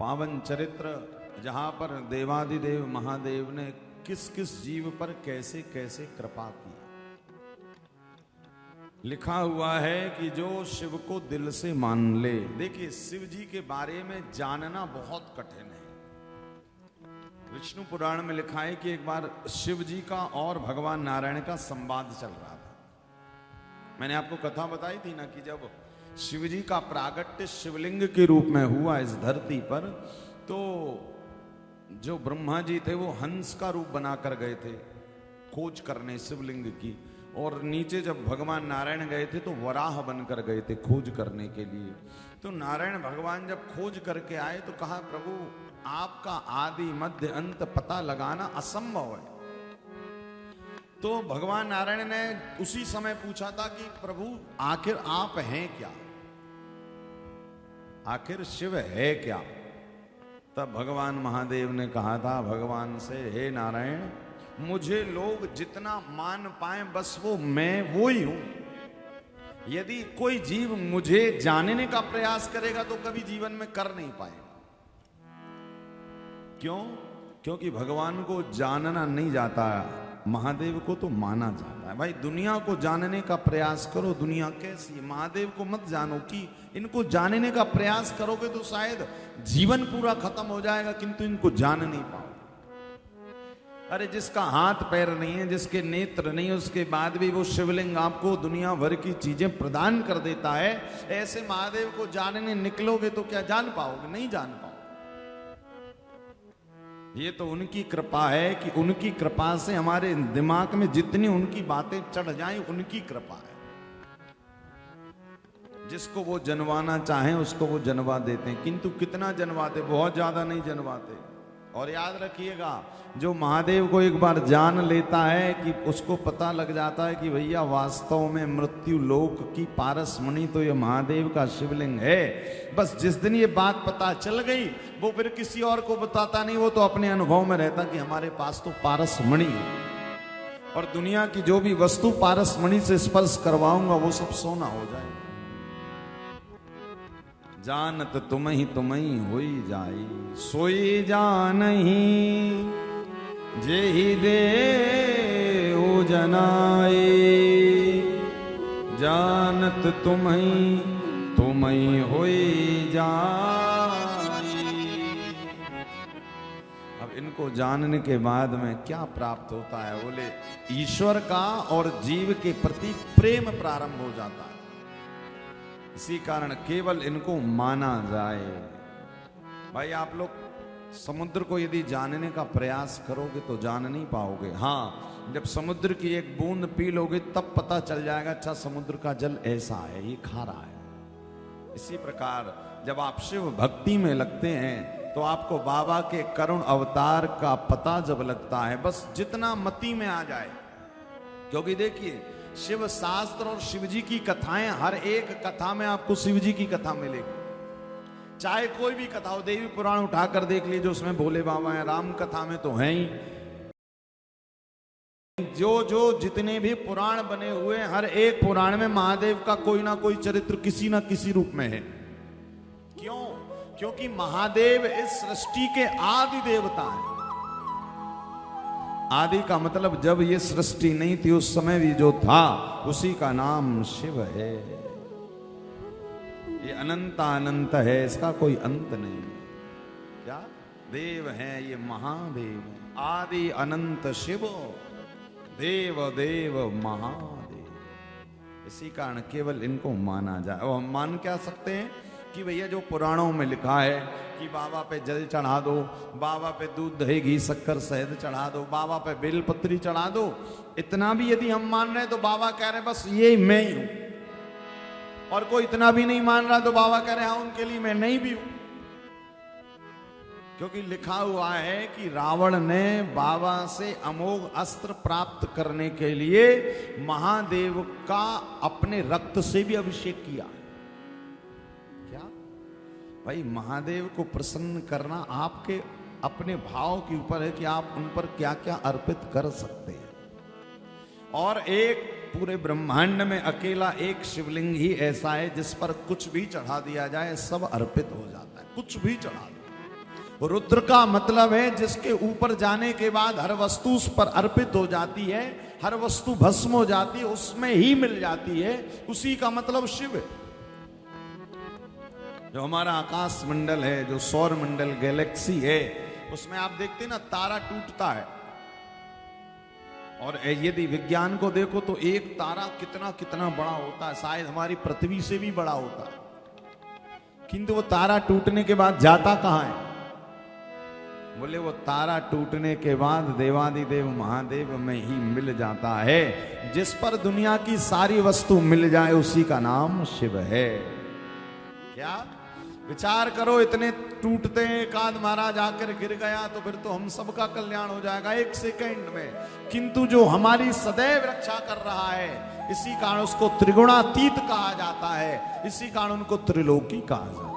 पावन चरित्र जहां पर देवादिदेव महादेव ने किस किस जीव पर कैसे कैसे कृपा की। लिखा हुआ है कि जो शिव को दिल से मान ले। देखिए, शिव जी के बारे में जानना बहुत कठिन है। विष्णु पुराण में लिखा है कि एक बार शिव जी का और भगवान नारायण का संवाद चल रहा था। मैंने आपको कथा बताई थी ना कि जब शिव जी का प्रागट्य शिवलिंग के रूप में हुआ इस धरती पर, तो जो ब्रह्मा जी थे वो हंस का रूप बनाकर गए थे खोज करने शिवलिंग की, और नीचे जब भगवान नारायण गए थे तो वराह बनकर गए थे खोज करने के लिए। तो नारायण भगवान जब खोज करके आए तो कहा, प्रभु आपका आदि मध्य अंत पता लगाना असंभव है। तो भगवान नारायण ने उसी समय पूछा था कि प्रभु आखिर आप हैं क्या, आखिर शिव है क्या। तब भगवान महादेव ने कहा था भगवान से, हे नारायण, मुझे लोग जितना मान पाए बस मैं वो ही हूं। यदि कोई जीव मुझे जानने का प्रयास करेगा तो कभी जीवन में कर नहीं पाएगा। क्यों? क्योंकि भगवान को जानना नहीं जाता, महादेव को तो माना जाता है। भाई दुनिया को जानने का प्रयास करो, दुनिया कैसी है, महादेव को मत जानो। कि इनको जानने का प्रयास करोगे तो शायद जीवन पूरा खत्म हो जाएगा, किंतु इनको जान नहीं पाओ। अरे जिसका हाथ पैर नहीं है, जिसके नेत्र नहीं है, उसके बाद भी वो शिवलिंग आपको दुनिया भर की चीजें प्रदान कर देता है। ऐसे महादेव को जानने निकलोगे तो क्या जान पाओगे? नहीं जान पाओगे। ये तो उनकी कृपा है कि उनकी कृपा से हमारे दिमाग में जितनी उनकी बातें चढ़ जाएं, उनकी कृपा है। जिसको वो जनवाना चाहे उसको वो जनवा देते हैं, किंतु कितना जनवाते? बहुत ज्यादा नहीं जनवाते। और याद रखिएगा, जो महादेव को एक बार जान लेता है कि उसको पता लग जाता है कि भैया वास्तव में मृत्यु लोक की पारसमणि तो ये महादेव का शिवलिंग है। बस जिस दिन ये बात पता चल गई वो फिर किसी और को बताता नहीं, वो तो अपने अनुभव में रहता कि हमारे पास तो पारसमणि है, और दुनिया की जो भी वस्तु पारसमणि से स्पर्श करवाऊंगा वो सब सोना हो जाए। जानत तुम ही होई जाई, सोई जानही जेहि देहु जनाए। जानत तुम ही होई जाई। अब इनको जानने के बाद में क्या प्राप्त होता है? बोले ईश्वर का और जीव के प्रति प्रेम प्रारंभ हो जाता है। इसी कारण केवल इनको माना जाए। भाई आप लोग समुद्र को यदि जानने का प्रयास करोगे तो जान नहीं पाओगे। हाँ, जब समुद्र की एक बूंद पी लोगे तब पता चल जाएगा, अच्छा समुद्र का जल ऐसा है, ये खारा है। इसी प्रकार जब आप शिव भक्ति में लगते हैं तो आपको बाबा के करुण अवतार का पता जब लगता है, बस जितना मति में आ जाए। क्योंकि देखिए, शिव शास्त्र और शिव जी की कथाएं, हर एक कथा में आपको शिव जी की कथा मिलेगी। चाहे कोई भी कथा हो, देवी पुराण उठाकर देख लीजिए, उसमें भोले बाबा हैं। राम कथा में तो हैं ही। जो जितने भी पुराण बने हुए हैं, हर एक पुराण में महादेव का कोई ना कोई चरित्र किसी ना किसी रूप में है। क्यों? क्योंकि महादेव इस सृष्टि के आदि देवता हैं। आदि का मतलब जब ये सृष्टि नहीं थी उस समय भी जो था उसी का नाम शिव है। ये अनंत अनंत है, इसका कोई अंत नहीं। क्या देव है ये? महादेव आदि अनंत शिव देव देव महादेव। इसी कारण केवल इनको माना जाए। और हम मान क्या सकते हैं कि भैया जो पुराणों में लिखा है कि बाबा पे जल चढ़ा दो, बाबा पे दूध दही घी शक्कर शहद चढ़ा दो, बाबा पे बेलपत्री चढ़ा दो, इतना भी यदि हम मान रहे हैं तो बाबा कह रहे हैं बस ये मैं ही हूं। और कोई इतना भी नहीं मान रहा तो बाबा कह रहे हैं हाँ उनके लिए मैं नहीं भी हूं। क्योंकि लिखा हुआ है कि रावण ने बाबा से अमोघ अस्त्र प्राप्त करने के लिए महादेव का अपने रक्त से भी अभिषेक किया। क्या भाई, महादेव को प्रसन्न करना आपके अपने भाव के ऊपर है कि आप उन पर क्या क्या अर्पित कर सकते हैं। और एक पूरे ब्रह्मांड में अकेला एक शिवलिंग ही ऐसा है जिस पर कुछ भी चढ़ा दिया जाए सब अर्पित हो जाता है। कुछ भी चढ़ा दो, रुद्र का मतलब है जिसके ऊपर जाने के बाद हर वस्तु उस पर अर्पित हो जाती है, हर वस्तु भस्म हो जाती है, उसमें ही मिल जाती है, उसी का मतलब शिव है। जो हमारा आकाश मंडल है, जो सौर मंडल गैलेक्सी है, उसमें आप देखते हैं ना तारा टूटता है, और यदि विज्ञान को देखो तो एक तारा कितना कितना बड़ा होता है, शायद हमारी पृथ्वी से भी बड़ा होता है, किंतु वो तारा टूटने के बाद जाता कहां है? बोले वो तारा टूटने के बाद देवादिदेव महादेव में ही मिल जाता है। जिस पर दुनिया की सारी वस्तु मिल जाए उसी का नाम शिव है। क्या विचार करो, इतने टूटते हैं, एकाध महाराज आकर गिर गया तो फिर तो हम सबका कल्याण हो जाएगा एक सेकंड में, किंतु जो हमारी सदैव रक्षा कर रहा है, इसी कारण उसको त्रिगुणातीत कहा जाता है, इसी कारण उनको त्रिलोकी कहा जाता है।